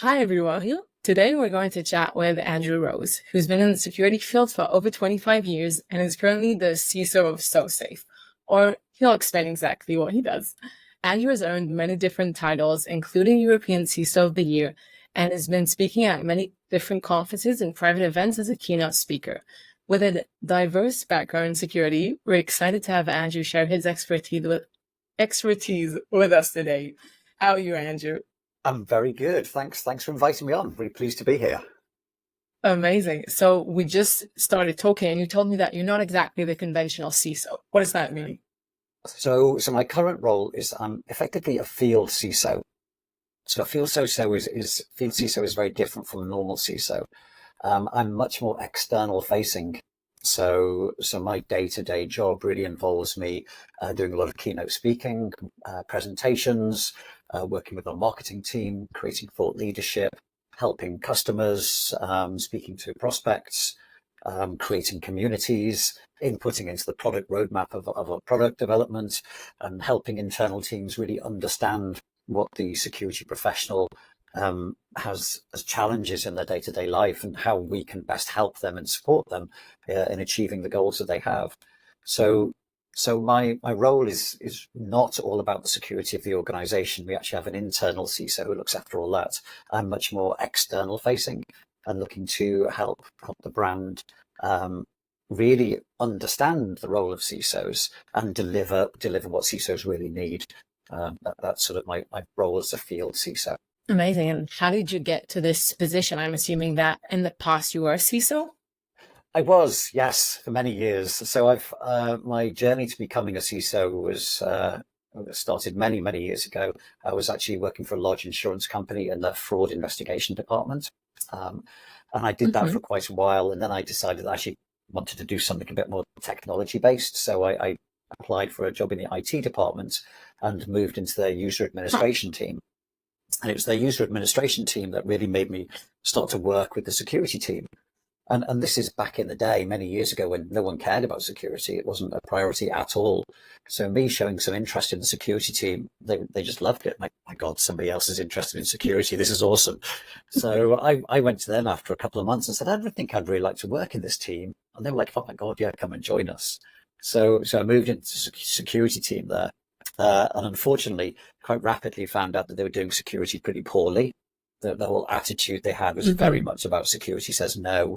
Hi, everyone. Today we're going to chat with Andrew Rose, who's been in the security field for over 25 years and is currently the CISO of SoSafe, or he'll explain exactly what he does. Andrew has earned many different titles, including European CISO of the Year, and has been speaking at many different conferences and private events as a keynote speaker. With a diverse background in security, we're excited to have Andrew share his expertise with us today. How are you, Andrew? I'm very good. Thanks for inviting me on. Really pleased to be here. Amazing. So we just started talking and you told me that you're not exactly the conventional CISO. What does that mean? So my current role is I'm effectively a field CISO. So a field CISO is very different from a normal CISO. I'm much more external facing. So my day-to-day job really involves me doing a lot of keynote speaking, presentations, working with our marketing team, creating thought leadership, helping customers, speaking to prospects, creating communities, inputting into the product roadmap of our product development, and helping internal teams really understand what the security professional has as challenges in their day-to-day life and how we can best help them and support them in achieving the goals that they have. So, so my role is not all about the security of the organization. We actually have an internal CISO who looks after all that. I'm much more external facing and looking to help the brand really understand the role of CISOs and deliver what CISOs really need. That's sort of my role as a field CISO. Amazing. And how did you get to this position? I'm assuming that in the past you were a CISO. I was, yes, for many years. So I've my journey to becoming a CISO was started many years ago. I was actually working for a large insurance company in the fraud investigation department, um, and I did that Hmm. for quite a while. And then I decided I actually wanted to do something a bit more technology based. So I applied for a job in the IT department and moved into their user administration team. And it was their user administration team that really made me start to work with the security team. And this is back in the day, many years ago, when no one cared about security. It wasn't a priority at all. So me showing some interest in the security team, they just loved it. Like, my God, somebody else is interested in security. This is awesome. So I went to them after a couple of months and said, I don't think I'd really like to work in this team. And they were like, oh my God, yeah, come and join us. So I moved into the security team there. And unfortunately, quite rapidly found out that they were doing security pretty poorly. The whole attitude they had was very Hmm. much about security says no.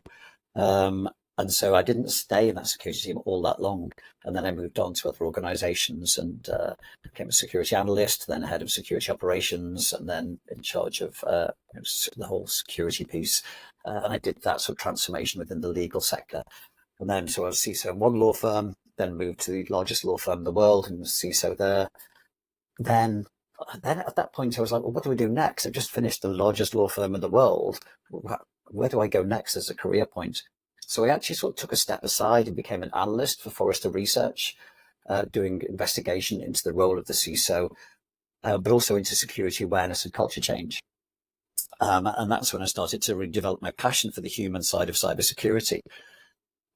Um, and so I didn't stay in that security team all that long. And then I moved on to other organizations and became a security analyst, then head of security operations, and then in charge of the whole security piece. And I did that sort of transformation within the legal sector. And then so I was CISO in one law firm, then moved to the largest law firm in the world and was CISO there. Then, then at that point, I was like, well, what do we do next? I've just finished the largest law firm in the world. Where do I go next as a career point? So I actually sort of took a step aside and became an analyst for Forrester Research, doing investigation into the role of the CISO, but also into security awareness and culture change. And that's when I started to really develop my passion for the human side of cybersecurity.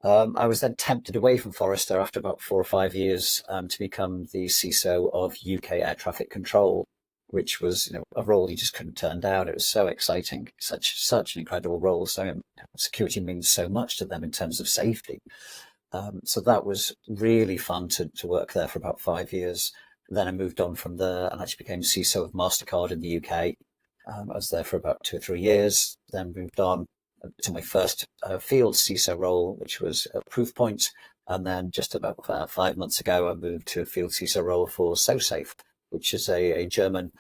I was then tempted away from Forrester after about 4 or 5 years to become the CISO of UK air traffic control, which was a role you just couldn't turn down. It was so exciting, such an incredible role. So security means so much to them in terms of safety. So that was really fun to work there for about 5 years. Then I moved on from there and actually became CISO of MasterCard in the UK. I was there for about 2 or 3 years, then moved on to my first field CISO role, which was a Proofpoint. And then just about 5 months ago, I moved to a field CISO role for SoSafe, which is a German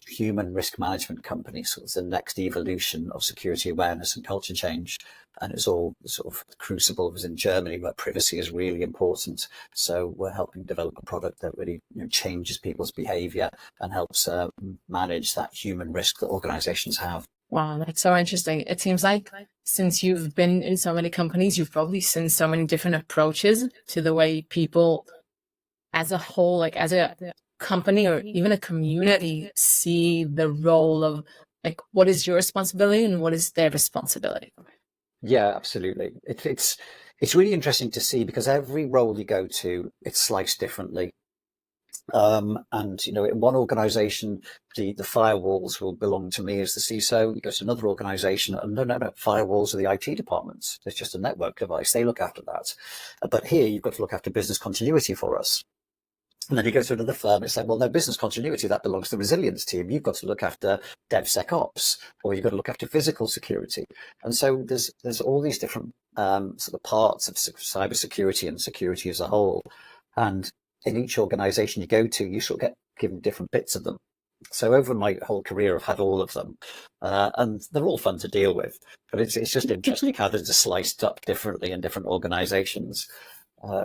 human risk management company. So it's the next evolution of security awareness and culture change. And it's all sort of crucible was in Germany, where privacy is really important. So we're helping develop a product that really changes people's behavior and helps manage that human risk that organizations have. Wow, that's so interesting. It seems like since you've been in so many companies, you've probably seen so many different approaches to the way people as a whole, like as a company or even a community, see the role of like what is your responsibility and what is their responsibility. Yeah, absolutely. It's really interesting to see because every role you go to, it's sliced differently. And, in one organization, the firewalls will belong to me as the CISO. You go to another organization, and no, firewalls are the IT departments. It's just a network device. They look after that. But here, you've got to look after business continuity for us. And then you go to another firm, it's like, well, no, business continuity, that belongs to the resilience team. You've got to look after DevSecOps, or you've got to look after physical security. And so there's all these different sort of parts of cybersecurity and security as a whole. And in each organization you go to, you sort of get given different bits of them. So over my whole career, I've had all of them, and they're all fun to deal with. But it's just interesting how they're just sliced up differently in different organizations.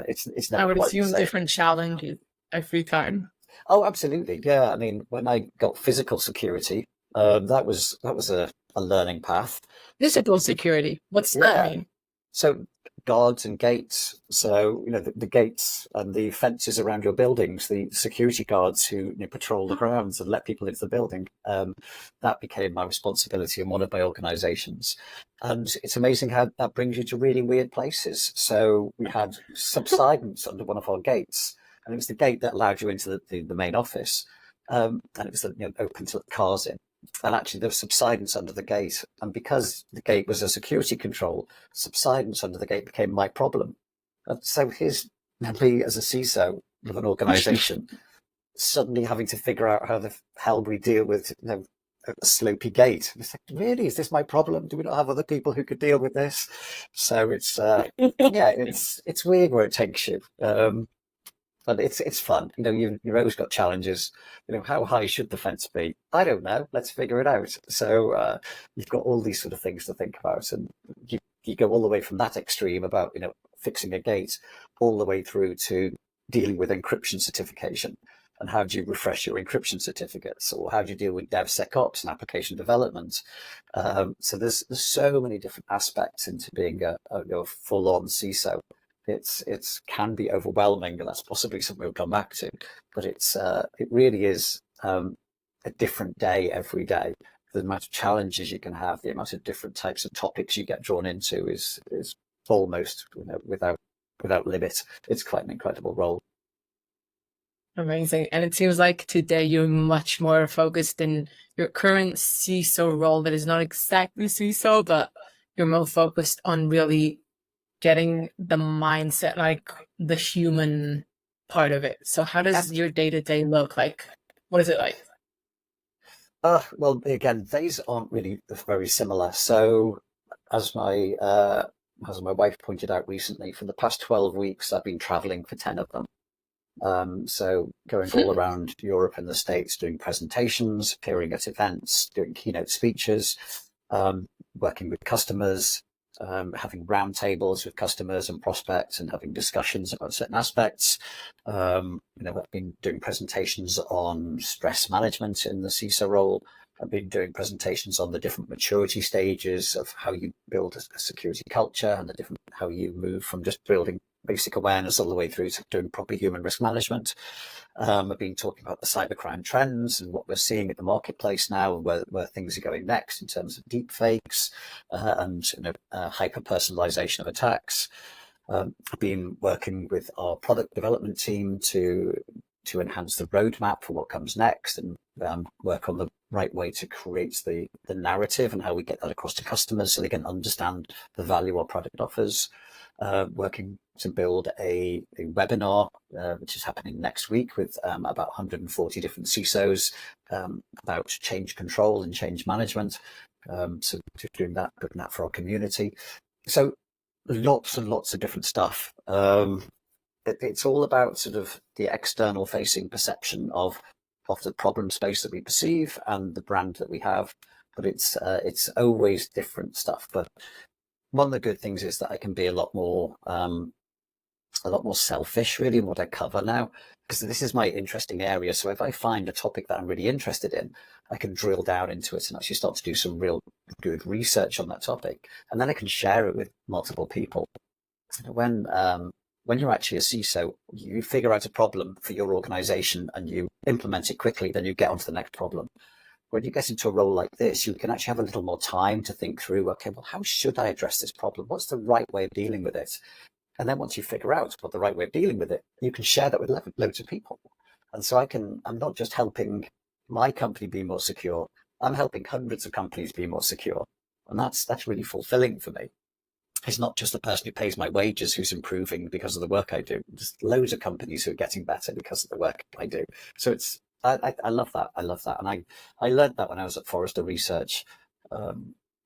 It's I never would quite the assume same. different challenges every time. Oh, absolutely. Yeah. I mean, when I got physical security, that was a learning path. Physical security. What's that Yeah. mean? So guards and gates. So, the gates and the fences around your buildings, the security guards who patrol the grounds and let people into the building. That became my responsibility in one of my organizations. And it's amazing how that brings you to really weird places. So we had subsidence under one of our gates, and it was the gate that allowed you into the main office. And it was open to let cars in. And actually, there was subsidence under the gate. And because the gate was a security control, subsidence under the gate became my problem. And so here's me as a CISO of an organization suddenly having to figure out how the hell we deal with a slopey gate. It's like, really, is this my problem? Do we not have other people who could deal with this? So it's yeah, it's weird where it takes you. But it's fun. You've always got challenges. How high should the fence be? I don't know. Let's figure it out. So you've got all these sort of things to think about, and you go all the way from that extreme about fixing a gate, all the way through to dealing with encryption certification, and how do you refresh your encryption certificates, or how do you deal with DevSecOps and application development. So there's so many different aspects into being a full-on CISO. It's can be overwhelming, and that's possibly something we'll come back to. But it really is a different day every day. The amount of challenges you can have, the amount of different types of topics you get drawn into is almost without limit. It's quite an incredible role. Amazing. And it seems like today you're much more focused in your current CISO role that is not exactly CISO, but you're more focused on really getting the mindset, like the human part of it. So how does your day-to-day look like? What is it like? Well, again, days aren't really very similar. So as my wife pointed out recently, for the past 12 weeks, I've been traveling for 10 of them. So going all around Europe and the States, doing presentations, appearing at events, doing keynote speeches, working with customers, having roundtables with customers and prospects, and having discussions about certain aspects. I've been doing presentations on stress management in the CISO role. I've been doing presentations on the different maturity stages of how you build a security culture, and how you move from just building basic awareness all the way through to doing proper human risk management. I've been talking about the cybercrime trends and what we're seeing at the marketplace now, and where things are going next in terms of deep fakes and hyper personalization of attacks. I've been working with our product development team to enhance the roadmap for what comes next, and work on the right way to create the narrative and how we get that across to customers so they can understand the value our product offers. Working to build a webinar, which is happening next week with about 140 different CISOs about change control and change management. So doing that, putting that for our community. So lots and lots of different stuff. It's all about sort of the external facing perception of the problem space that we perceive and the brand that we have. But it's always different stuff. But one of the good things is that I can be a lot more selfish, really, in what I cover now, because this is my interesting area. So if I find a topic that I'm really interested in, I can drill down into it and actually start to do some real good research on that topic, and then I can share it with multiple people. When you're actually a CISO, you figure out a problem for your organization and you implement it quickly, then you get on to the next problem. When you get into a role like this, you can actually have a little more time to think through, okay, well, how should I address this problem? What's the right way of dealing with it? And then once you figure out what the right way of dealing with it, you can share that with loads of people. And so I'm not just helping my company be more secure, I'm helping hundreds of companies be more secure. And that's really fulfilling for me. It's not just the person who pays my wages who's improving because of the work I do. There's loads of companies who are getting better because of the work I do. So I love that. I love that. And I learned that when I was at Forrester Research,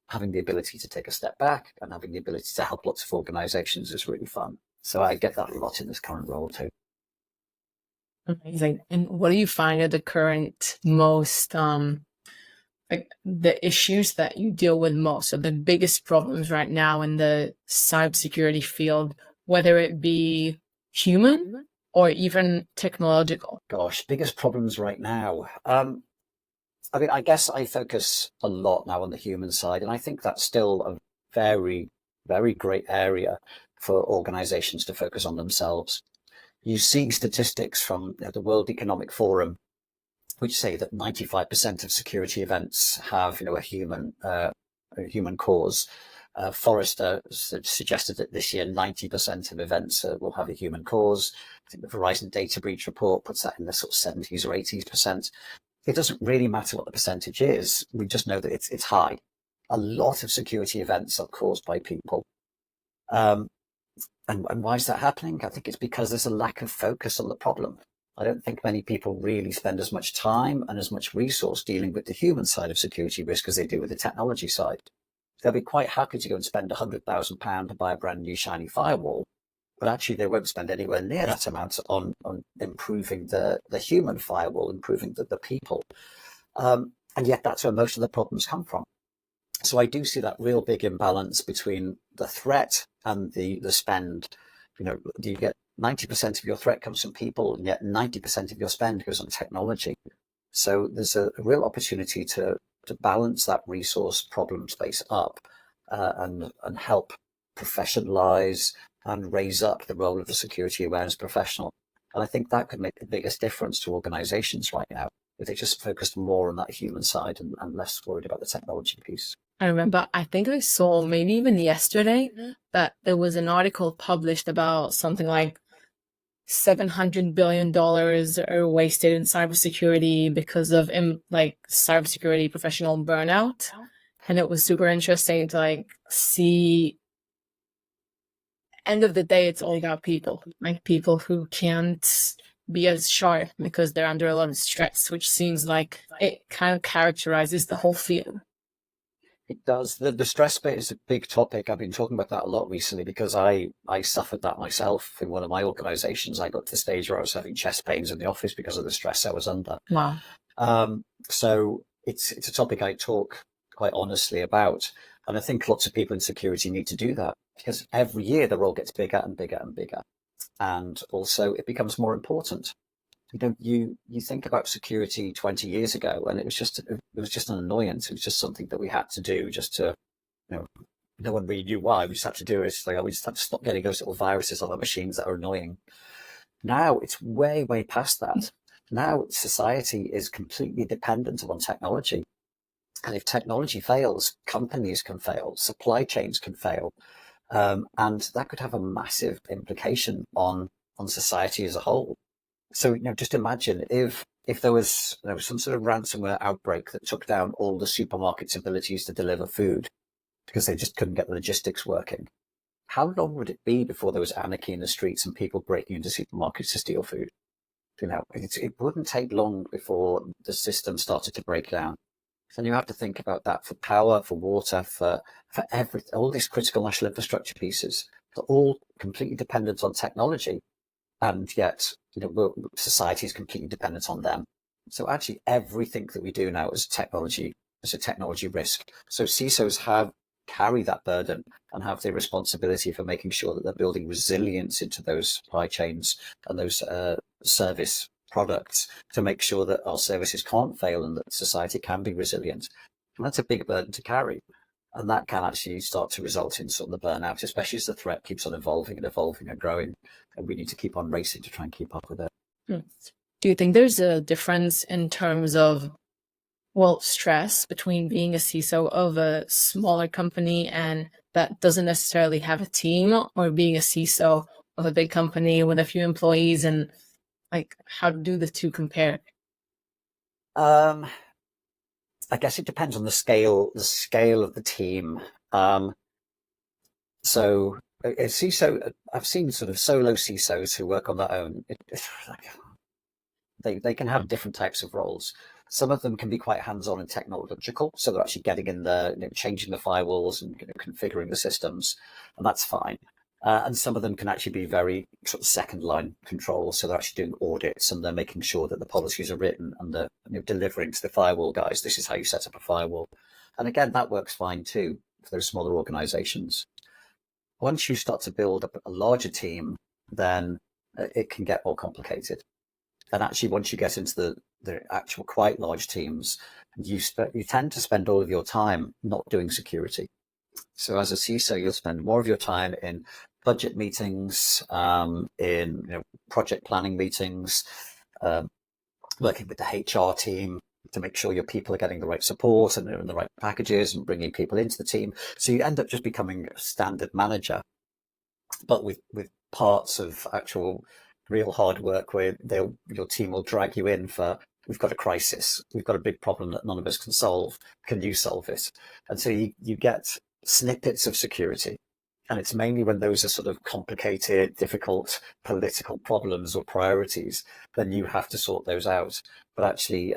having the ability to take a step back and having the ability to help lots of organizations is really fun. So I get that a lot in this current role too. Amazing. And what do you find are the current most like the issues that you deal with most, or the biggest problems right now in the cybersecurity field, whether it be human or even technological? Gosh, biggest problems right now. I mean, I guess I focus a lot now on the human side, and I think that's still a very, very great area for organizations to focus on themselves. You see statistics from the World Economic Forum, which say that 95% of security events have, a human cause. Forrester suggested that this year 90% of events will have a human cause. I think the Verizon data breach report puts that in the sort of 70s or 80%. It doesn't really matter what the percentage is. We just know that it's high. A lot of security events are caused by people. And why is that happening? I think it's because there's a lack of focus on the problem. I don't think many people really spend as much time and as much resource dealing with the human side of security risk as they do with the technology side. They'll be quite happy to go and spend £100,000 to buy a brand new shiny firewall, but actually they won't spend anywhere near that amount on improving the human firewall, improving the people. And yet that's where most of the problems come from. So I do see that real big imbalance between the threat and the spend. You get 90% of your threat comes from people, and yet 90% of your spend goes on technology. So there's a real opportunity to balance that resource problem space up and help professionalize and raise up the role of the security awareness professional. And I think that could make the biggest difference to organizations right now, if they just focused more on that human side and less worried about the technology piece. I remember, I think I saw maybe even yesterday that there was an article published about something like $700 billion are wasted in cybersecurity because of cybersecurity professional burnout. And it was super interesting to see, end of the day, it's all about people, like people who can't be as sharp because they're under a lot of stress, which seems like it kind of characterizes the whole field. It does. The stress bit is a big topic. I've been talking about that a lot recently because I suffered that myself in one of my organizations. I got to the stage where I was having chest pains in the office because of the stress I was under. Wow. So it's a topic I talk quite honestly about. And I think lots of people in security need to do that because every year the role gets bigger and bigger and bigger. And also it becomes more important. You think about security 20 years ago, and it was just an annoyance. It was just something that we had to do just to, no one really knew why. We just had to do it. It's like, we just had to stop getting those little viruses on the machines that are annoying. Now it's way, way past that. Now society is completely dependent upon technology. And if technology fails, companies can fail, supply chains can fail. And that could have a massive implication on society as a whole. So, just imagine if there was some sort of ransomware outbreak that took down all the supermarkets' abilities to deliver food because they just couldn't get the logistics working. How long would it be before there was anarchy in the streets and people breaking into supermarkets to steal food? It wouldn't take long before the system started to break down. So you have to think about that for power, for water, for everything. All these critical national infrastructure pieces are all completely dependent on technology. And yet, society is completely dependent on them. So actually everything that we do now is a technology risk. So CISOs carry that burden and have the responsibility for making sure that they're building resilience into those supply chains and those service products to make sure that our services can't fail and that society can be resilient. And that's a big burden to carry. And that can actually start to result in sort of the burnout, especially as the threat keeps on evolving and growing. And we need to keep on racing to try and keep up with it. Do you think there's a difference in terms of, stress between being a CISO of a smaller company and that doesn't necessarily have a team, or being a CISO of a big company with a few employees and Like, how do the two compare? Um, I guess it depends on the scale of the team. Um, so a CISO, I've seen sort of solo CISOs who work on their own. They can have different types of roles. Some of them can be quite hands-on and technological, so they're actually getting in there, changing the firewalls and configuring the systems, and that's fine. And some of them can actually be very sort of second line control, so they're actually doing audits and they're making sure that the policies are written and they're delivering to the firewall guys. This is how you set up a firewall, and again, that works fine too for those smaller organizations. Once you start to build up a larger team, then it can get more complicated. And actually, once you get into the actual quite large teams, you tend to spend all of your time not doing security. So as a CISO, you'll spend more of your time in budget meetings, in project planning meetings, um, working with the HR team to make sure your people are getting the right support and they're in the right packages and bringing people into the team. So you end up just becoming a standard manager, but with parts of actual real hard work where your team will drag you in for, we've got a crisis, we've got a big problem that none of us can solve, can you solve it? And so you get snippets of security, and it's mainly when those are sort of complicated, difficult political problems or priorities, then you have to sort those out. But actually,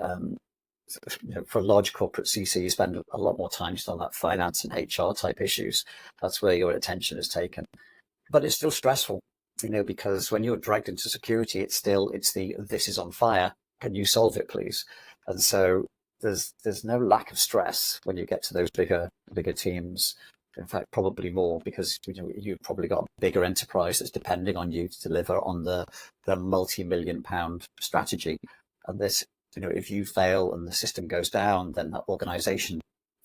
for a large corporate CC, you spend a lot more time just on that finance and HR type issues. That's where your attention is taken. But it's still stressful, because when you're dragged into security, it's this is on fire. Can you solve it, please? And so there's no lack of stress when you get to those bigger teams. In fact, probably more, because you've probably got a bigger enterprise that's depending on you to deliver on the multi-million-pound strategy. And this, if you fail and the system goes down, then that organization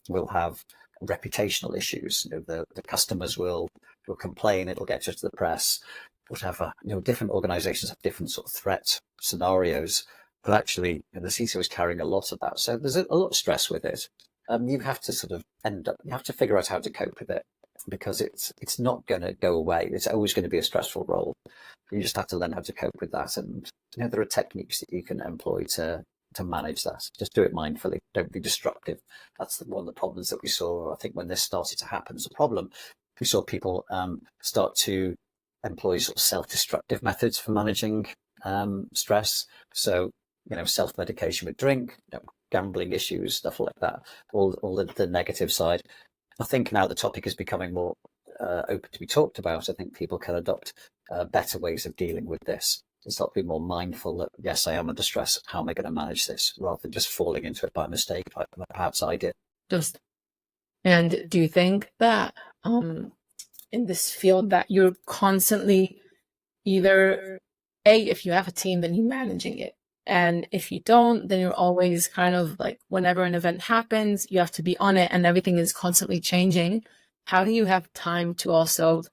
will have reputational issues. The customers will complain. It'll get just to the press, whatever. Different organizations have different sort of threat scenarios, but actually the CISO is carrying a lot of that. So there's a lot of stress with it. You have to sort of you have to figure out how to cope with it, because it's not going to go away. It's always going to be a stressful role. You just have to learn how to cope with that. And there are techniques that you can employ to manage that. Just do it mindfully. Don't be destructive. That's one of the problems that we saw. I think when this started to happen as a problem, we saw people start to employ sort of self-destructive methods for managing stress. So, self-medication with drink, gambling issues, stuff like that, all the negative side. I think now the topic is becoming more open to be talked about. I think people can adopt better ways of dealing with this and start to be more mindful that, yes, I am under stress. How am I going to manage this? Rather than just falling into it by mistake, perhaps I did. And do you think that in this field that you're constantly either, if you have a team, then you're managing it. And if you don't, then you're always kind of like, whenever an event happens, you have to be on it and everything is constantly changing. How do you have time to also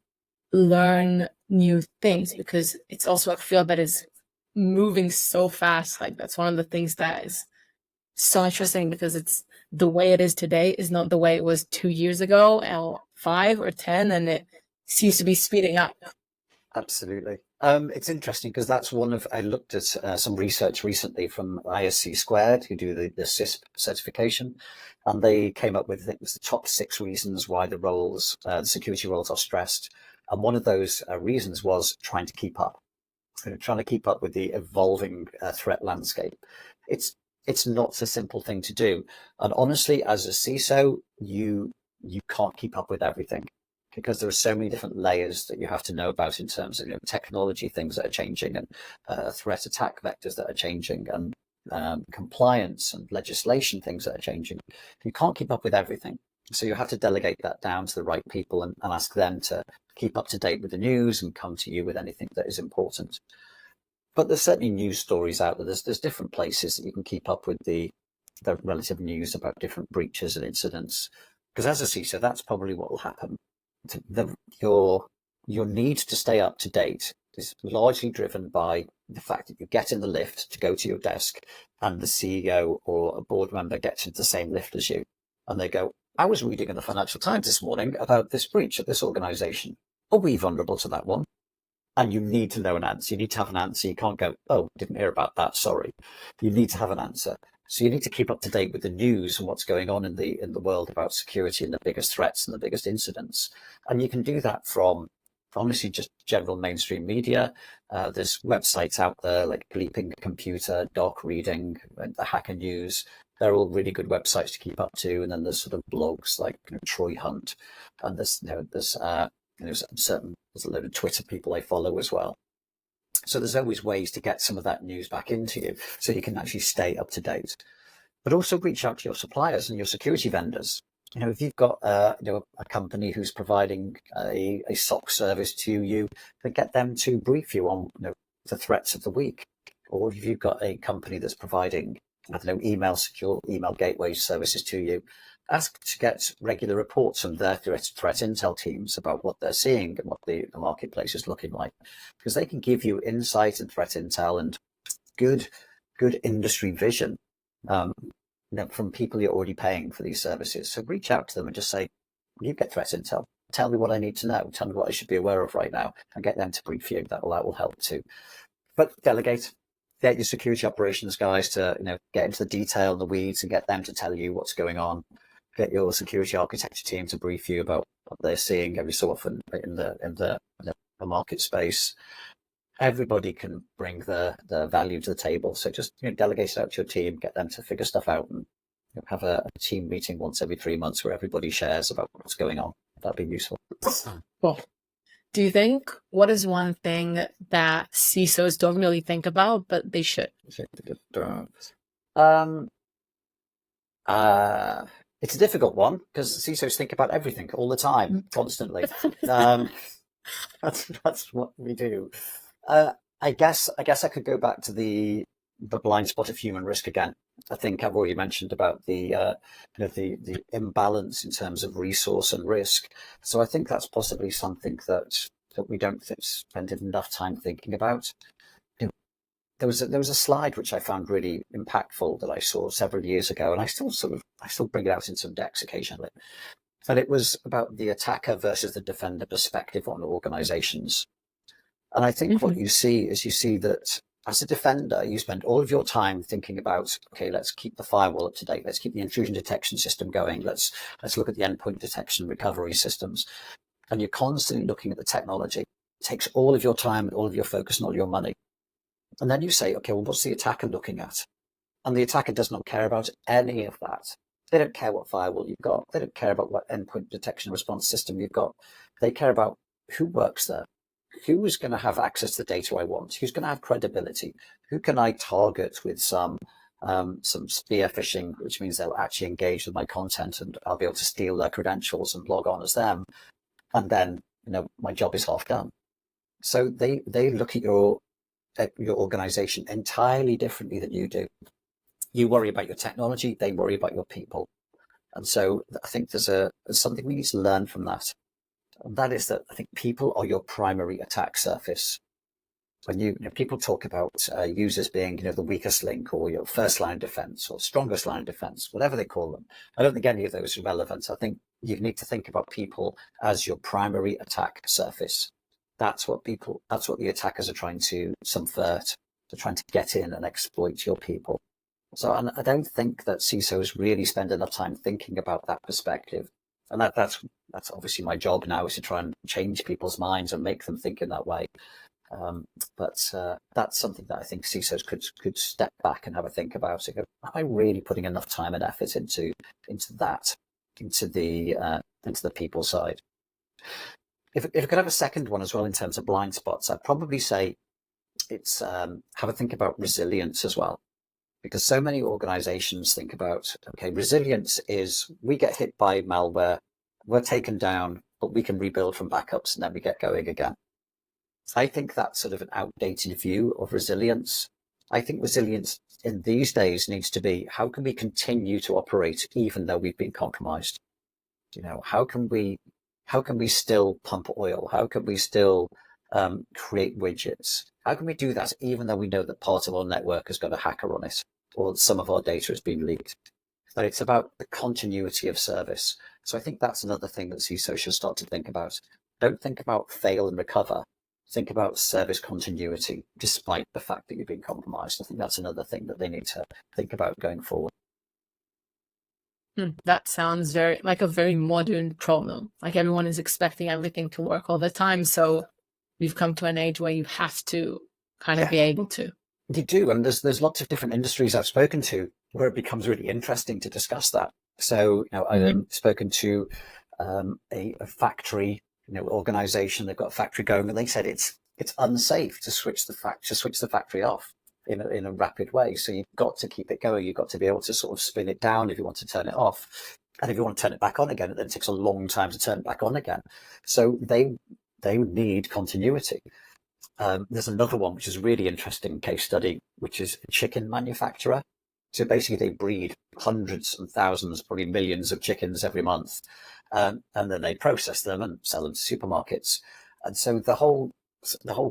learn new things? Because it's also a field that is moving so fast. Like, that's one of the things that is so interesting, because it's the way it is today is not the way it was 2 years ago, or 5 or 10, and it seems to be speeding up. Absolutely. It's interesting because that's I looked at some research recently from ISC Squared, who do the CISP certification, and they came up with, I think it was the top 6 reasons why the security roles are stressed. And one of those reasons was trying to keep up, trying to keep up with the evolving threat landscape. It's not a simple thing to do. And honestly, as a CISO, you can't keep up with everything, because there are so many different layers that you have to know about in terms of technology, things that are changing, and threat attack vectors that are changing, and compliance and legislation, things that are changing. You can't keep up with everything. So you have to delegate that down to the right people and ask them to keep up to date with the news and come to you with anything that is important. But there's certainly news stories out there. There's different places that you can keep up with the relative news about different breaches and incidents. Because as a CISO, that's probably what will happen. Your need to stay up to date is largely driven by the fact that you get in the lift to go to your desk, and the CEO or a board member gets into the same lift as you, and they go, I was reading in the Financial Times this morning about this breach at this organization. Are we vulnerable to that one? and you need to know an answer. You need to have an answer. You can't go, oh, didn't hear about that, sorry. You need to have an answer. So you need to keep up to date with the news and what's going on in the world about security and the biggest threats and the biggest incidents. And you can do that from honestly just general mainstream media. There's websites out there like Bleeping Computer, Doc Reading, the Hacker News. They're all really good websites to keep up to. And then there's sort of blogs like Troy Hunt, and there's there's a load of Twitter people I follow as well. So there's always ways to get some of that news back into you so you can actually stay up to date. But also reach out to your suppliers and your security vendors. If you've got a company who's providing a SOC service to you, then get them to brief you on the threats of the week. Or if you've got a company that's providing, secure email gateway services to you, ask to get regular reports from their threat intel teams about what they're seeing and what the marketplace is looking like, because they can give you insight and threat intel and good industry vision from people you're already paying for these services. So reach out to them and just say, you get threat intel. Tell me what I need to know. Tell me what I should be aware of right now, and get them to brief you. That will help too. But delegate. Get your security operations guys to get into the detail and the weeds and get them to tell you what's going on. Get your security architecture team to brief you about what they're seeing every so often in the market space. Everybody can bring the value to the table. So just delegate it out to your team, get them to figure stuff out, and have a team meeting once every 3 months where everybody shares about what's going on. That'd be useful. Cool. Do you think, what is one thing that CISOs don't really think about, but they should? It's a difficult one because CISOs think about everything all the time, constantly. That's what we do. I guess I could go back to the blind spot of human risk again. I think I've already mentioned about the imbalance in terms of resource and risk. So I think that's possibly something that we don't spend enough time thinking about. There was a slide which I found really impactful that I saw several years ago, and I still bring it out in some decks occasionally. And it was about the attacker versus the defender perspective on organizations. And I think what you see that as a defender, you spend all of your time thinking about, okay, let's keep the firewall up to date. Let's keep the intrusion detection system going. Let's look at the endpoint detection recovery systems. And you're constantly looking at the technology. It takes all of your time and all of your focus and all your money. And then you say, okay, well, what's the attacker looking at? And the attacker does not care about any of that. They don't care what firewall you've got. They don't care about what endpoint detection response system you've got. They care about who works there. Who is going to have access to the data I want? Who's going to have credibility? Who can I target with some spear phishing, which means they'll actually engage with my content and I'll be able to steal their credentials and log on as them. And then, my job is half done. So they look at your organization entirely differently than you do. You worry about your technology, they worry about your people. And so I think there's something we need to learn from that. And that is that I think people are your primary attack surface. When people talk about users being, the weakest link or your first line of defense or strongest line of defense, whatever they call them, I don't think any of those are relevant. I think you need to think about people as your primary attack surface. That's what the attackers are trying to subvert. They're trying to get in and exploit your people. So I don't think that CISOs really spend enough time thinking about that perspective. And that's obviously my job now, is to try and change people's minds and make them think in that way. But that's something that I think CISOs could step back and have a think about. Am I really putting enough time and effort into the people side? If I could have a second one as well in terms of blind spots, I'd probably say it's have a think about resilience as well. Because so many organizations think about, okay, resilience is we get hit by malware, we're taken down, but we can rebuild from backups and then we get going again. I think that's sort of an outdated view of resilience. I think resilience in these days needs to be, how can we continue to operate even though we've been compromised? How can we still pump oil? How can we still create widgets? How can we do that even though we know that part of our network has got a hacker on it or some of our data has been leaked? But it's about the continuity of service. So I think that's another thing that CISO should start to think about. Don't think about fail and recover. think about service continuity, despite the fact that you've been compromised. I think that's another thing that they need to think about going forward. That sounds very like a very modern problem. Like everyone is expecting everything to work all the time. So we've come to an age where you have to kind of be able to. You do, and there's lots of different industries I've spoken to where it becomes really interesting to discuss that. So, I've spoken to a factory, organization. They've got a factory going, and they said it's unsafe to switch the factory off in a rapid way. So you've got to keep it going. You've got to be able to sort of spin it down if you want to turn it off, and if you want to turn it back on again, then it takes a long time to turn it back on again. So they need continuity. There's another one which is a really interesting case study, which is a chicken manufacturer. So basically they breed hundreds and thousands, probably millions of chickens every month. And then they process them and sell them to supermarkets. And so the whole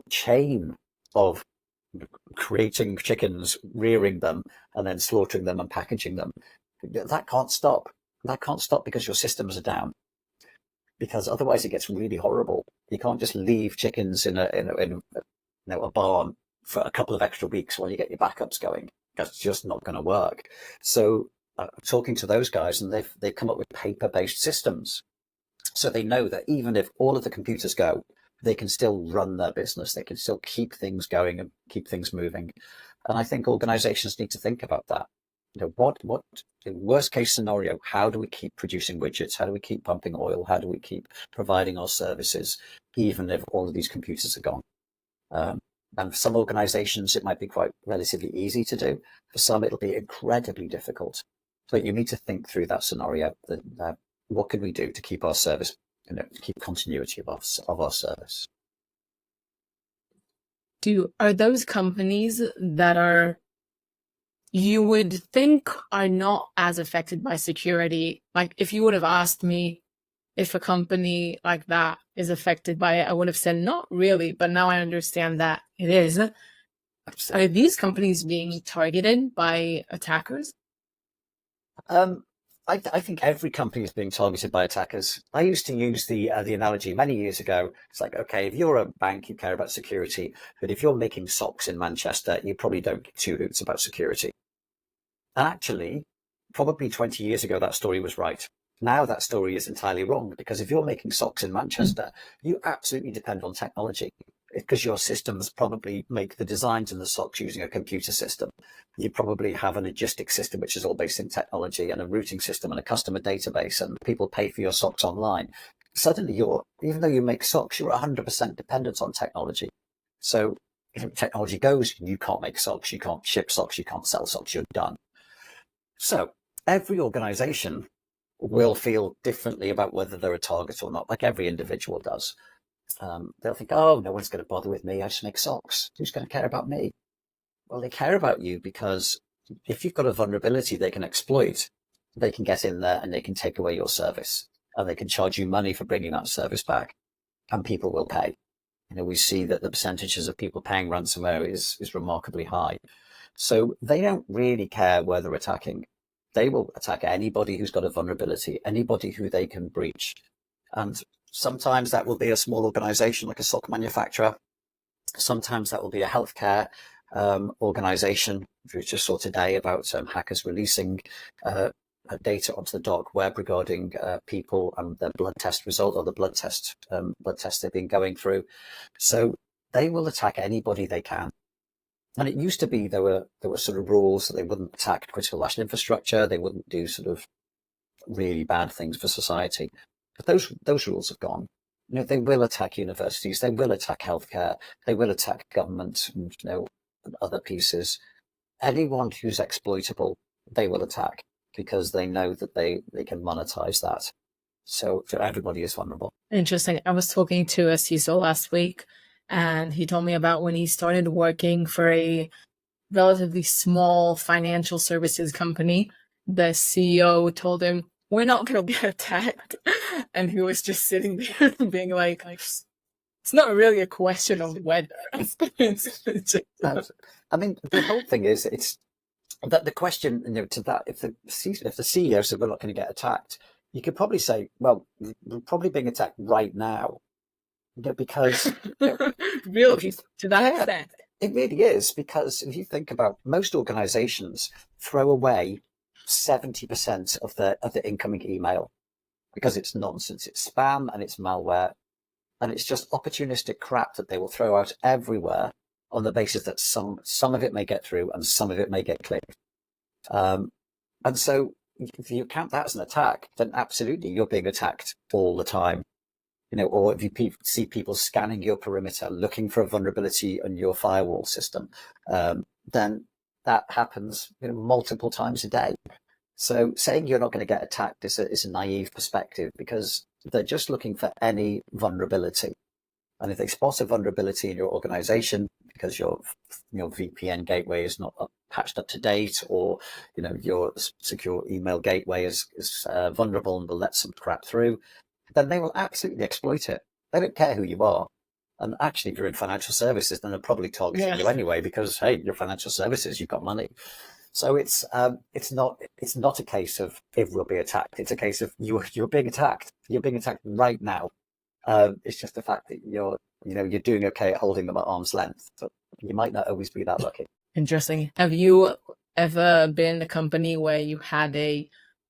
chain of creating chickens, rearing them, and then slaughtering them and packaging them, that can't stop. That can't stop because your systems are down. Because otherwise it gets really horrible. You can't just leave chickens in a barn for a couple of extra weeks while you get your backups going. That's just not going to work. So talking to those guys, and they've come up with paper-based systems. So they know that even if all of the computers go, they can still run their business. They can still keep things going and keep things moving. And I think organizations need to think about that. What in worst case scenario, how do we keep producing widgets? How do we keep pumping oil? How do we keep providing our services, even if all of these computers are gone? And for some organizations, it might be quite relatively easy to do. For some, it'll be incredibly difficult. So you need to think through that scenario. What can we do to keep our service, to keep continuity of our service? Are those companies that you would think are not as affected by security? Like if you would have asked me if a company like that is affected by it, I would have said not really, but now I understand that it is. Are these companies being targeted by attackers? I think every company is being targeted by attackers. I used to use the analogy many years ago. It's like, okay, if you're a bank, you care about security, but if you're making socks in Manchester, you probably don't give two hoots about security. And actually, probably 20 years ago, that story was right. Now that story is entirely wrong, because if you're making socks in Manchester, you absolutely depend on technology, because your systems probably make the designs in the socks using a computer system. You probably have a logistics system, which is all based in technology, and a routing system and a customer database, and people pay for your socks online. Suddenly even though you make socks, you're 100% dependent on technology. So if technology goes, you can't make socks, you can't ship socks, you can't sell socks, you're done. So every organization will feel differently about whether they're a target or not, like every individual does. They'll think, oh, no one's going to bother with me. I just make socks. Who's going to care about me? Well, they care about you because if you've got a vulnerability they can exploit, they can get in there and they can take away your service, and they can charge you money for bringing that service back, and people will pay. We see that the percentages of people paying ransomware is remarkably high. So they don't really care where they're attacking. They will attack anybody who's got a vulnerability, anybody who they can breach. And sometimes that will be a small organization like a sock manufacturer. Sometimes that will be a healthcare organization. We just saw today about hackers releasing data onto the dark web regarding people and their blood test result, or the blood test they've been going through. So they will attack anybody they can. And it used to be there were sort of rules that they wouldn't attack critical national infrastructure. They wouldn't do sort of really bad things for society. But those rules have gone. They will attack universities. They will attack healthcare. They will attack government and, and other pieces. Anyone who's exploitable, they will attack, because they know that they can monetize that. So everybody is vulnerable. Interesting. I was talking to a CISO last week, and he told me about when he started working for a relatively small financial services company. The CEO told him, we're not going to get attacked. And he was just sitting there being like, it's not really a question of whether. I mean, the whole thing is, it's that the question, to that, if the CEO said we're not going to get attacked, you could probably say, well, we're probably being attacked right now. Because you know, if Really? you, To that yeah, extent? it really is. Because if you think about most organizations throw away 70% of the incoming email because it's nonsense, it's spam and it's malware, and it's just opportunistic crap that they will throw out everywhere on the basis that some of it may get through and some of it may get clicked. Um, and so if you count that as an attack, then absolutely you're being attacked all the time. Or if you see people scanning your perimeter, looking for a vulnerability in your firewall system, then that happens multiple times a day. So saying you're not going to get attacked is a naive perspective, because they're just looking for any vulnerability. And if they spot a vulnerability in your organization because your VPN gateway is not patched up to date, or your secure email gateway is vulnerable and will let some crap through, then they will absolutely exploit it. They don't care who you are. And actually, if you're in financial services, then they're probably targeting Yeah. you anyway, because hey, you're financial services, you've got money. So it's not a case of if we'll be attacked. It's a case of you're being attacked. You're being attacked right now. It's just the fact that you're doing okay at holding them at arm's length, but you might not always be that lucky. Interesting. Have you ever been in a company where you had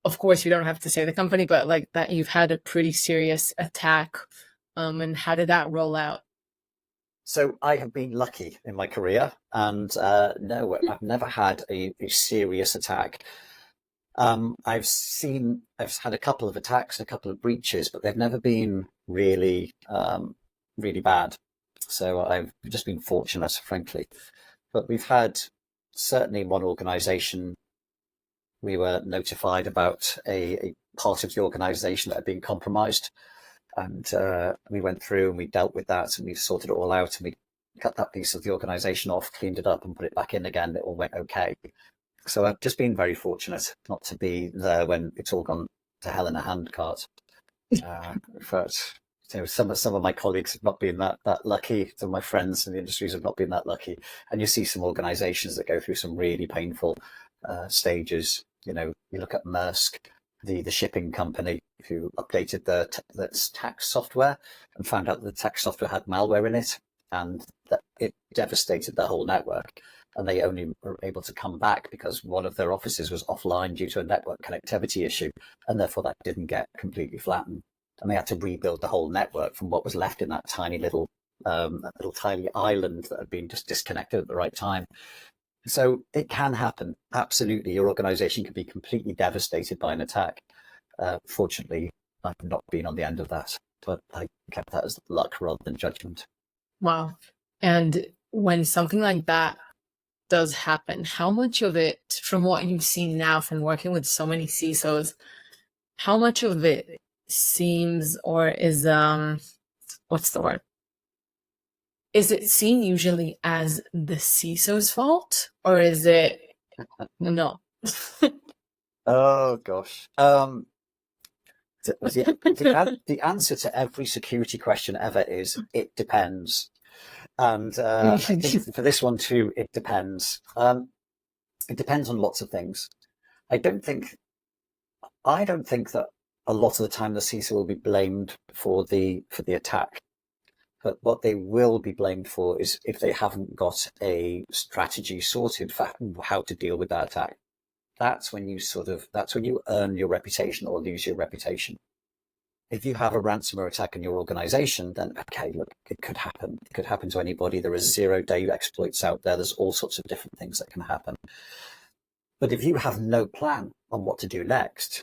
of course you don't have to say the company, but like that you've had a pretty serious attack, and how did that roll out? So I have been lucky in my career, and no, I've never had a serious attack. I've had a couple of attacks, a couple of breaches, but they've never been really bad. So I've just been fortunate, frankly. But we've had, certainly in one organization, we were notified about a part of the organization that had been compromised. And we went through and we dealt with that, and we sorted it all out, and we cut that piece of the organization off, cleaned it up and put it back in again. It all went okay. So I've just been very fortunate not to be there when it's all gone to hell in a handcart. But some of my colleagues have not been that lucky. Some of my friends in the industries have not been that lucky. And you see some organizations that go through some really painful stages. You look at Maersk, the shipping company, who updated the tax software and found out that the tax software had malware in it, and that it devastated their whole network. And they only were able to come back because one of their offices was offline due to a network connectivity issue, and therefore that didn't get completely flattened. And they had to rebuild the whole network from what was left in that tiny little tiny island that had been just disconnected at the right time. So it can happen. Absolutely, your organization can be completely devastated by an attack. Fortunately, I've not been on the end of that, but I kept that as luck rather than judgment. Wow. And when something like that does happen, how much of it, from what you've seen now from working with so many CISOs, how much of it seems or is what's the word? Is it seen usually as the CISO's fault, or is it no? Oh gosh. The answer to every security question ever is it depends. And I think for this one too, it depends. It depends on lots of things. I don't think that a lot of the time the CISO will be blamed for the attack. But what they will be blamed for is if they haven't got a strategy sorted for how to deal with that attack. That's when you earn your reputation or lose your reputation. If you have a ransomware attack in your organization, then okay, look, it could happen. It could happen to anybody. There are 0-day exploits out there. There's all sorts of different things that can happen. But if you have no plan on what to do next,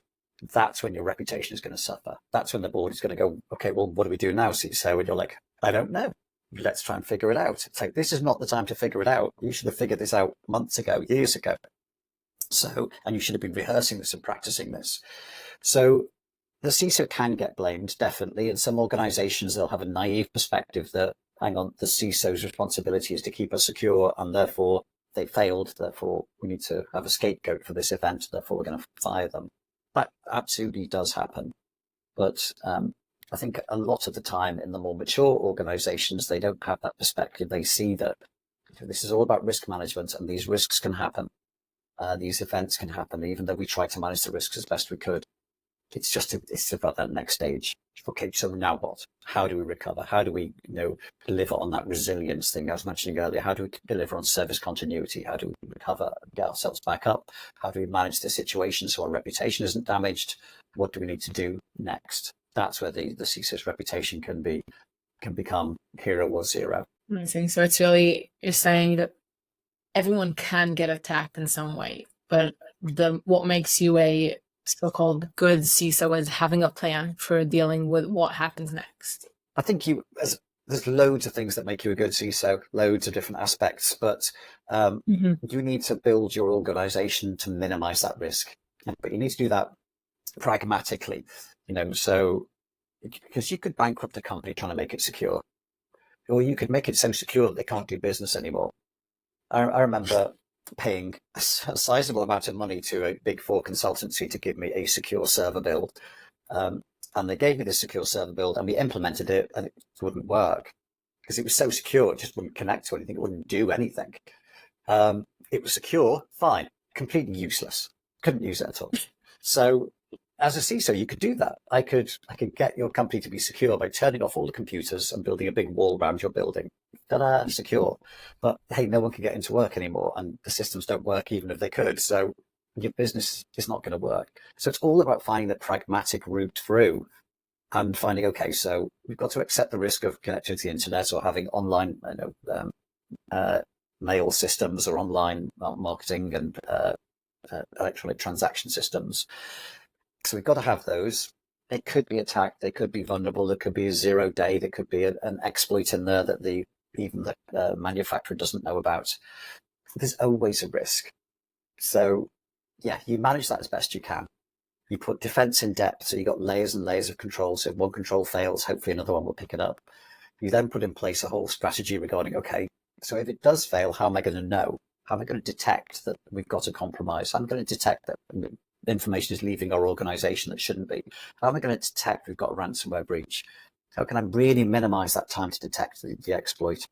that's when your reputation is going to suffer. That's when the board is going to go, okay, well, what do we do now, CISO? And you're like, I don't know. Let's try and figure it out. It's like, this is not the time to figure it out. You should have figured this out months ago, years ago. And you should have been rehearsing this and practicing this. So the CISO can get blamed, definitely. In some organizations, they'll have a naive perspective that, hang on, the CISO's responsibility is to keep us secure, and therefore they failed. Therefore, we need to have a scapegoat for this event. Therefore, we're going to fire them. That absolutely does happen. But I think a lot of the time in the more mature organizations, they don't have that perspective. They see that this is all about risk management, and these risks can happen. These events can happen, even though we try to manage the risks as best we could. it's about that next stage. Okay, so now what? How do we recover? How do we, deliver on that resilience thing I was mentioning earlier? How do we deliver on service continuity? How do we recover, get ourselves back up? How do we manage the situation so our reputation isn't damaged? What do we need to do next? That's where the CISO's reputation can become hero or zero. Amazing. So it's really, you're saying that everyone can get attacked in some way, but what makes you a so-called good CISO is having a plan for dealing with what happens next. I think there's loads of things that make you a good CISO, loads of different aspects, but you need to build your organization to minimize that risk. But you need to do that pragmatically, so because you could bankrupt a company trying to make it secure, or you could make it so secure that they can't do business anymore. I remember paying a sizable amount of money to a big four consultancy to give me a secure server build. And they gave me this secure server build and we implemented it and it wouldn't work because it was so secure. It just wouldn't connect to anything. It wouldn't do anything. It was secure, fine, completely useless. Couldn't use it at all. So as a CISO, you could do that. I could get your company to be secure by turning off all the computers and building a big wall around your building. Ta-da, secure. But hey, no one can get into work anymore and the systems don't work even if they could. So your business is not going to work. So it's all about finding the pragmatic route through and finding, okay, so we've got to accept the risk of connecting to the internet or having online mail systems or online marketing and electronic transaction systems. So we've got to have those. They could be attacked. They could be vulnerable. There could be a 0 day. There could be an exploit in there that even the manufacturer doesn't know about. There's always a risk. So yeah, you manage that as best you can. You put defense in depth, so you got layers and layers of control. So if one control fails, hopefully another one will pick it up. You then put in place a whole strategy regarding, okay, so if it does fail, how am I going to know? How am I going to detect that we've got a compromise? How am I going to detect that information is leaving our organization that shouldn't be? How am I going to detect we've got a ransomware breach? How can I really minimize that time to detect the exploit?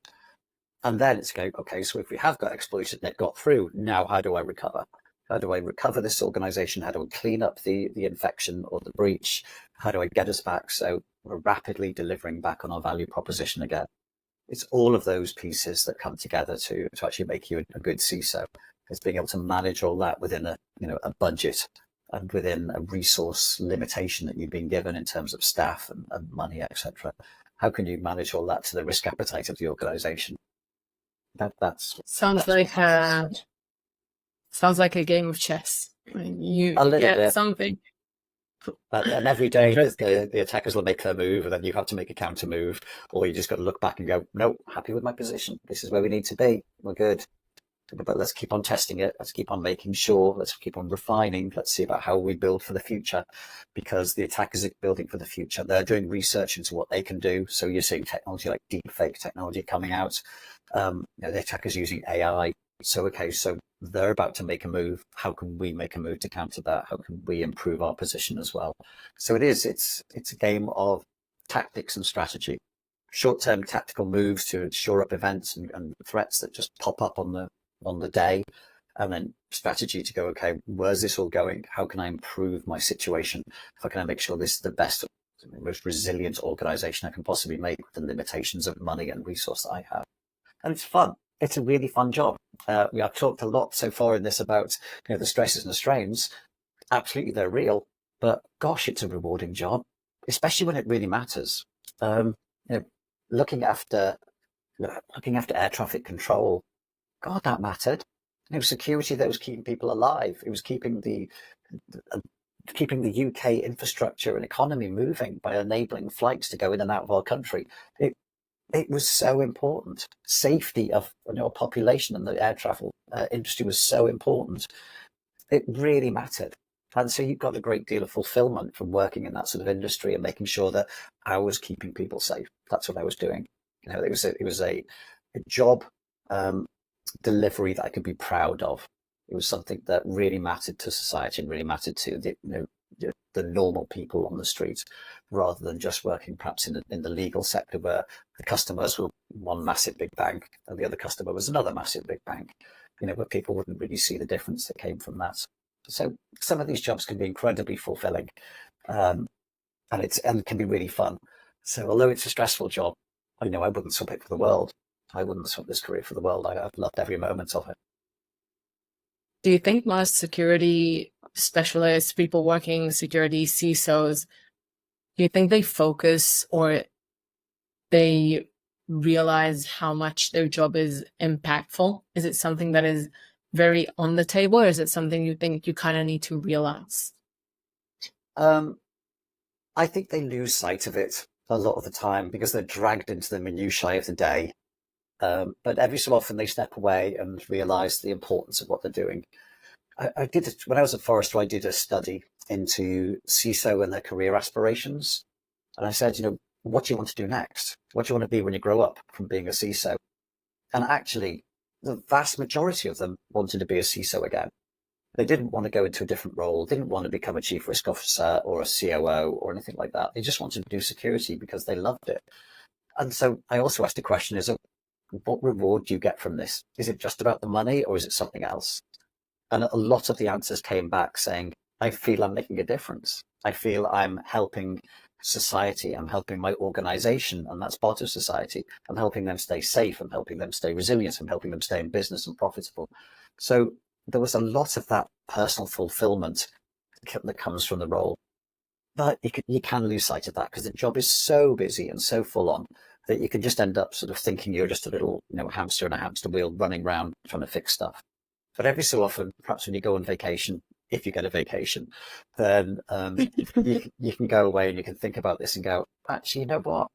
And then it's going, okay, so if we have got exploited and it got through, now how do I recover? How do I recover this organization? How do I clean up the infection or the breach? How do I get us back so we're rapidly delivering back on our value proposition again? It's all of those pieces that come together to actually make you a good CISO. It's being able to manage all that within a budget and within a resource limitation that you've been given in terms of staff and money, etc. How can you manage all that to the risk appetite of the organization? That's sounds like a game of chess. You a little get bit. something. And every day the attackers will make their move and then you have to make a counter move, or you just got to look back and go, no, happy with my position. This is where we need to be. We're good. But let's keep on testing it. Let's keep on making sure. Let's keep on refining. Let's see about how we build for the future, because the attackers are building for the future. They're doing research into what they can do. So you're seeing technology like deepfake technology coming out. The attackers using AI. So, okay, so they're about to make a move. How can we make a move to counter that? How can we improve our position as well? So it's a game of tactics and strategy. Short-term tactical moves to shore up events and threats that just pop up on the day, and then strategy to go, okay, where's this all going? How can I improve my situation? How can I make sure this is the best, most resilient organization I can possibly make with the limitations of money and resource that I have? And it's fun. It's a really fun job. We have talked a lot so far in this about the stresses and the strains. Absolutely, they're real, but gosh, it's a rewarding job, especially when it really matters. Looking after air traffic control, God, that mattered. Security that was keeping people alive. It was keeping the UK infrastructure and economy moving by enabling flights to go in and out of our country. It was so important. Safety of our population and the air travel industry was so important. It really mattered. And so you got a great deal of fulfillment from working in that sort of industry and making sure that I was keeping people safe. That's what I was doing. It was a job delivery that I could be proud of. It was something that really mattered to society and really mattered to the normal people on the street, rather than just working perhaps in the legal sector where the customers were one massive big bank and the other customer was another massive big bank, where people wouldn't really see the difference that came from that. So some of these jobs can be incredibly fulfilling, and it can be really fun. So although it's a stressful job, I wouldn't swap it for the world. I wouldn't swap this career for the world. I've loved every moment of it. Do you think most security specialists, people working security, CISOs, do you think they focus or they realize how much their job is impactful? Is it something that is very on the table, or is it something you think you kind of need to realize? Um, I think they lose sight of it a lot of the time because they're dragged into the minutiae of the day. But every so often they step away and realize the importance of what they're doing. I did when I was at Forrester, I did a study into CISO and their career aspirations. And I said, what do you want to do next? What do you want to be when you grow up from being a CISO? And actually, the vast majority of them wanted to be a CISO again. They didn't want to go into a different role, didn't want to become a chief risk officer or a COO or anything like that. They just wanted to do security because they loved it. And so I also asked the question, what reward do you get from this? Is it just about the money or is it something else? And a lot of the answers came back saying, I feel I'm making a difference. I feel I'm helping society. I'm helping my organization, and that's part of society. I'm helping them stay safe. I'm helping them stay resilient. I'm helping them stay in business and profitable. So there was a lot of that personal fulfillment that comes from the role. But you can lose sight of that because the job is so busy and so full on that you can just end up sort of thinking you're just a little, hamster in a hamster wheel running around trying to fix stuff. But every so often, perhaps when you go on vacation, if you get a vacation, then you can go away and you can think about this and go, actually, you know what?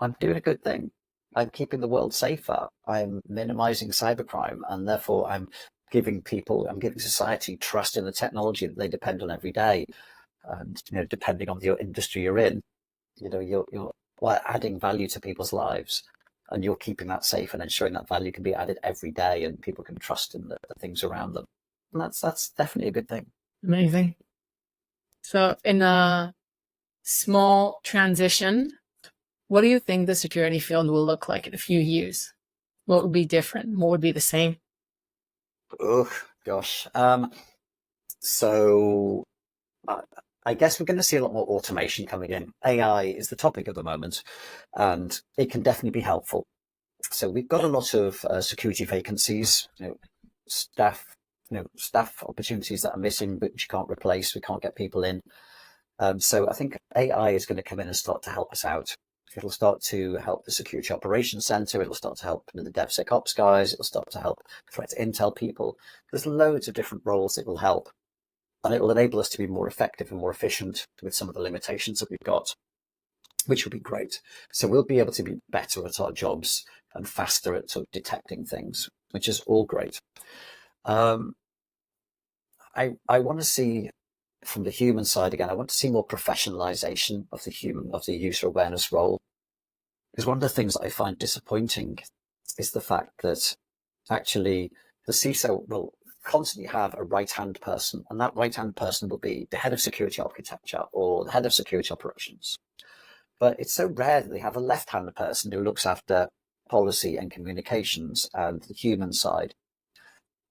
I'm doing a good thing. I'm keeping the world safer. I'm minimizing cybercrime, and therefore I'm giving society trust in the technology that they depend on every day. And depending on your industry you're in, you're adding value to people's lives. And you're keeping that safe and ensuring that value can be added every day and people can trust in the things around them. And that's definitely a good thing. Amazing. So in a small transition, what do you think the security field will look like in a few years? What would be different? What would be the same? Oh, gosh. So I guess we're going to see a lot more automation coming in. AI is the topic at the moment, and it can definitely be helpful. So we've got a lot of security vacancies, staff opportunities that are missing, which you can't replace. We can't get people in. So I think AI is going to come in and start to help us out. It'll start to help the Security Operations Center. It'll start to help the DevSecOps guys. It'll start to help threat intel people. There's loads of different roles it will help. And it will enable us to be more effective and more efficient with some of the limitations that we've got, which will be great. So we'll be able to be better at our jobs and faster at sort of detecting things, which is all great. I want to see from the human side again, I want to see more professionalization of the user awareness role. Because one of the things that I find disappointing is the fact that actually the CISO will constantly have a right-hand person, and that right-hand person will be the head of security architecture or the head of security operations. But it's so rare that they have a left-hand person who looks after policy and communications and the human side.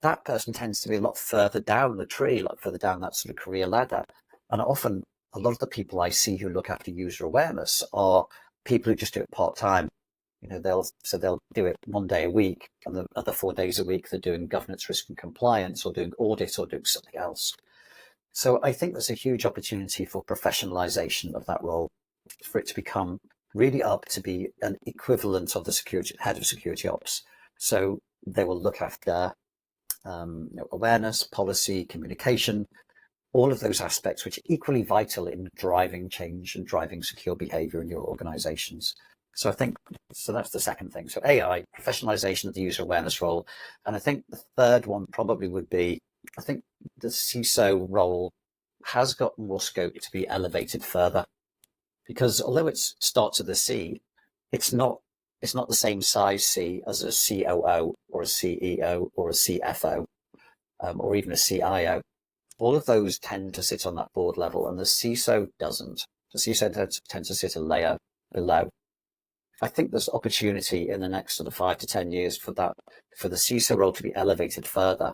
That person tends to be a lot further down the tree, like further down that sort of career ladder. And often a lot of the people I see who look after user awareness are people who just do it part-time. They'll do it 1 day a week, and the other 4 days a week they're doing governance, risk and compliance, or doing audit, or doing something else. So I think there's a huge opportunity for professionalization of that role, for it to become really up to be an equivalent of the head of security ops. So they will look after awareness, policy, communication, all of those aspects which are equally vital in driving change and driving secure behavior in your organizations. So that's the second thing. So AI, professionalization of the user awareness role. And I think the third one probably would be, I think the CISO role has got more scope to be elevated further, because although it starts at the C, it's not the same size C as a COO or a CEO or a CFO, or even a CIO. All of those tend to sit on that board level, and the CISO doesn't. The CISO tends to sit a layer below. I think there's opportunity in the next sort of 5 to 10 years for the CISO role to be elevated further.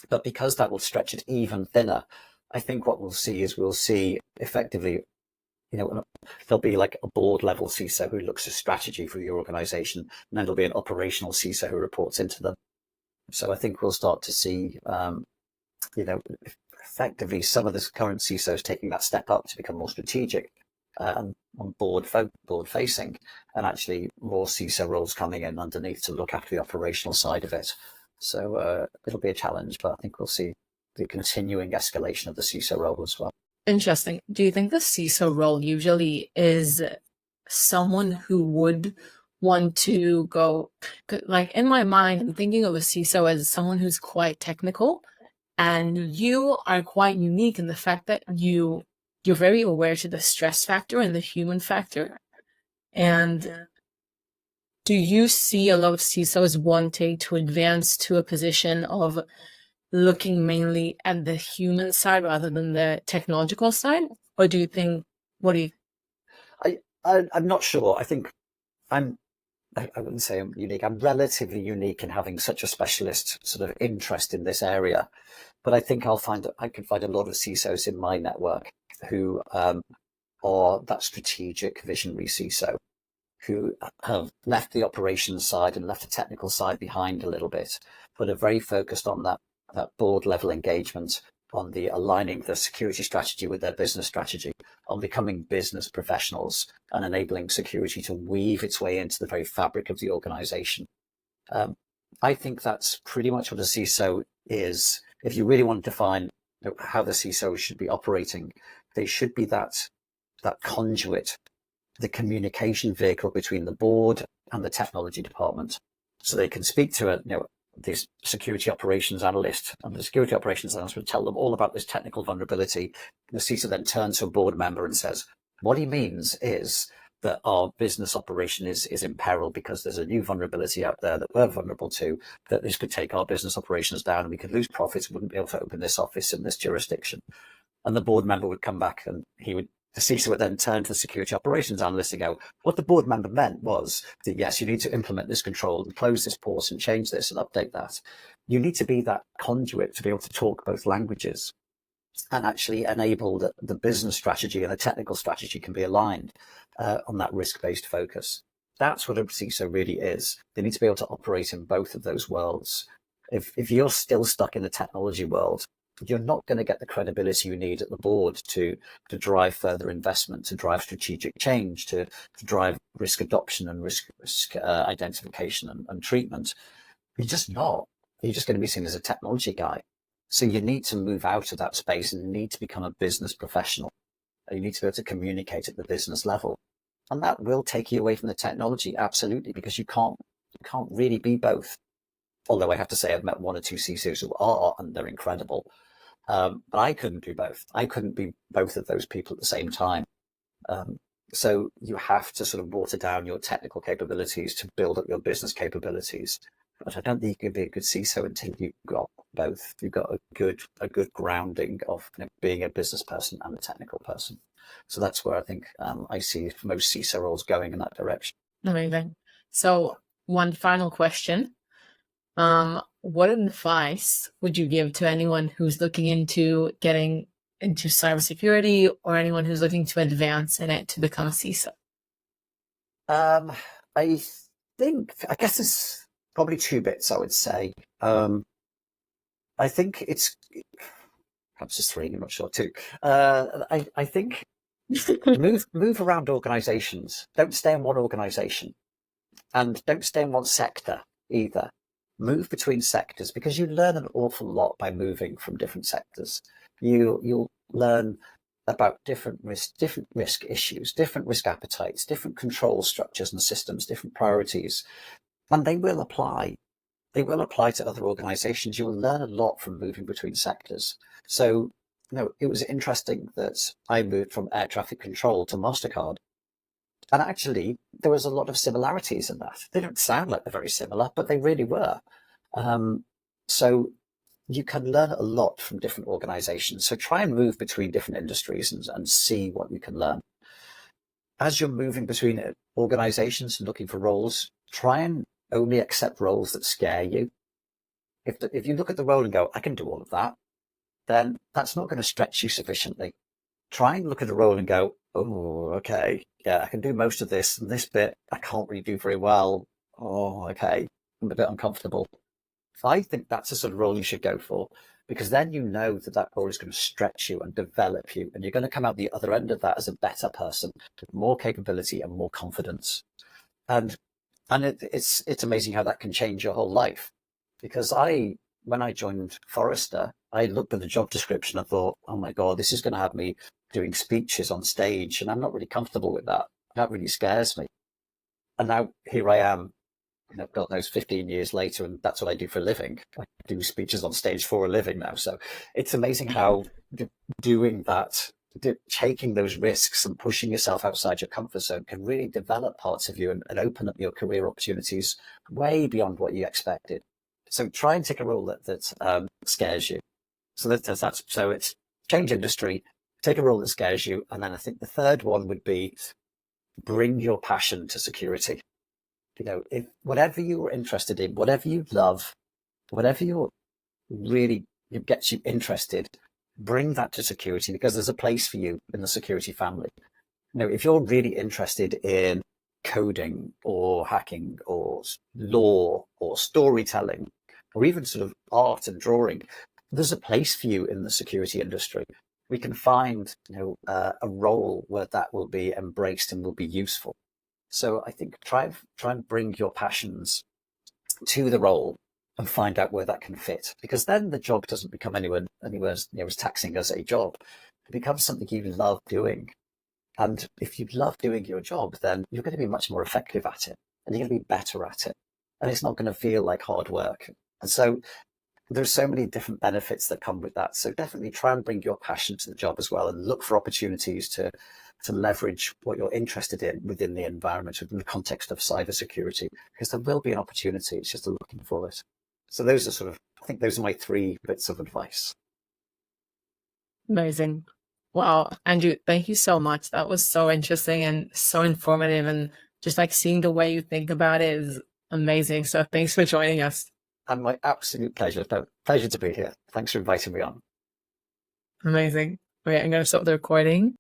But because that will stretch it even thinner, I think what we'll see effectively, there'll be like a board level CISO who looks at strategy for your organization, and then there'll be an operational CISO who reports into them. So I think we'll start to see, effectively some of the current CISOs taking that step up to become more strategic and on board facing, and actually more CISO roles coming in underneath to look after the operational side of it. So it'll be a challenge, but I think we'll see the continuing escalation of the CISO role as well. Interesting. Do you think the CISO role usually is someone who would want to go, like in my mind, I'm thinking of a CISO as someone who's quite technical, and you are quite unique in the fact that you're very aware to the stress factor and the human factor. And do you see a lot of CISOs wanting to advance to a position of looking mainly at the human side rather than the technological side? Or do you think, what do you? I'm not sure. I think I wouldn't say I'm unique. I'm relatively unique in having such a specialist sort of interest in this area. But I think I can find a lot of CISOs in my network who are that strategic visionary CISO, who have left the operations side and left the technical side behind a little bit, but are very focused on that board level engagement, on the aligning the security strategy with their business strategy, on becoming business professionals and enabling security to weave its way into the very fabric of the organization. I think that's pretty much what a CISO is. If you really want to define how the CISO should be operating, they should be that conduit, the communication vehicle between the board and the technology department, so they can speak to this security operations analyst, and the security operations analyst would tell them all about this technical vulnerability. The CISO then turns to a board member and says, what he means is that our business operation is in peril because there's a new vulnerability out there that we're vulnerable to, that this could take our business operations down and we could lose profits, wouldn't be able to open this office in this jurisdiction. And the board member would come back and the CISO would then turn to the security operations analyst and go, what the board member meant was that, yes, you need to implement this control and close this port and change this and update that. You need to be that conduit to be able to talk both languages and actually enable that the business strategy and the technical strategy can be aligned on that risk-based focus. That's what a CISO really is. They need to be able to operate in both of those worlds. If you're still stuck in the technology world, you're not going to get the credibility you need at the board to drive further investment, to drive strategic change, to drive risk adoption and risk identification and treatment. You're just not. You're just going to be seen as a technology guy. So you need to move out of that space and you need to become a business professional. You need to be able to communicate at the business level. And that will take you away from the technology, absolutely, because you can't really be both. Although I have to say I've met one or two CISOs who are, and they're incredible. But I couldn't do both. I couldn't be both of those people at the same time. So you have to sort of water down your technical capabilities to build up your business capabilities. But I don't think you can be a good CISO until you've got both. You've got a good grounding of being a business person and a technical person. So that's where I think I see most CISO roles going in that direction. Amazing. So one final question. What advice would you give to anyone who's looking into getting into cybersecurity, or anyone who's looking to advance in it to become a CISO? I guess it's probably two bits, I would say. I think it's perhaps just three, I'm not sure, two. I think move around organizations. Don't stay in one organization, and don't stay in one sector either. Move between sectors, because you learn an awful lot by moving from different sectors. You'll learn about different risk issues, different risk appetites, different control structures and systems, different priorities, and they will apply. They will apply to other organizations. You'll learn a lot from moving between sectors. So, it was interesting that I moved from air traffic control to MasterCard. And actually, there was a lot of similarities in that. They don't sound like they're very similar, but they really were. So you can learn a lot from different organizations. So try and move between different industries and see what you can learn. As you're moving between organizations and looking for roles, try and only accept roles that scare you. If you look at the role and go, I can do all of that, then that's not going to stretch you sufficiently. Try and look at a role and go, oh, okay, yeah, I can do most of this, and this bit I can't really do very well. Oh, okay, I'm a bit uncomfortable. I think that's the sort of role you should go for, because then you know that that role is going to stretch you and develop you, and you're going to come out the other end of that as a better person with more capability and more confidence. And it's amazing how that can change your whole life. Because when I joined Forrester, I looked at the job description and thought, oh my God, this is going to have me doing speeches on stage, and I'm not really comfortable with that. That really scares me. And now here I am, God knows, 15 years later, and that's what I do for a living. I do speeches on stage for a living now. So it's amazing how doing that, taking those risks and pushing yourself outside your comfort zone can really develop parts of you and open up your career opportunities way beyond what you expected. So try and take a role that scares you. So so it's change industry, take a role that scares you. And then I think the third one would be bring your passion to security. If whatever you're interested in, whatever you love, whatever you're really it gets you interested, bring that to security, because there's a place for you in the security family. If you're really interested in coding or hacking or law or storytelling or even sort of art and drawing, there's a place for you in the security industry. We can find a role where that will be embraced and will be useful. So I think try and bring your passions to the role and find out where that can fit, because then the job doesn't become anywhere as taxing as a job. It becomes something you love doing. And if you love doing your job, then you're going to be much more effective at it, and you're going to be better at it. And it's not going to feel like hard work. And so there's so many different benefits that come with that. So definitely try and bring your passion to the job as well, and look for opportunities to leverage what you're interested in within the environment, within the context of cybersecurity, because there will be an opportunity. It's just looking for it. So I think those are my 3 bits of advice. Amazing. Wow, Andrew, thank you so much. That was so interesting and so informative, and just like seeing the way you think about it is amazing. So thanks for joining us. And my absolute pleasure. Pleasure to be here. Thanks for inviting me on. Amazing. Wait, I'm going to stop the recording.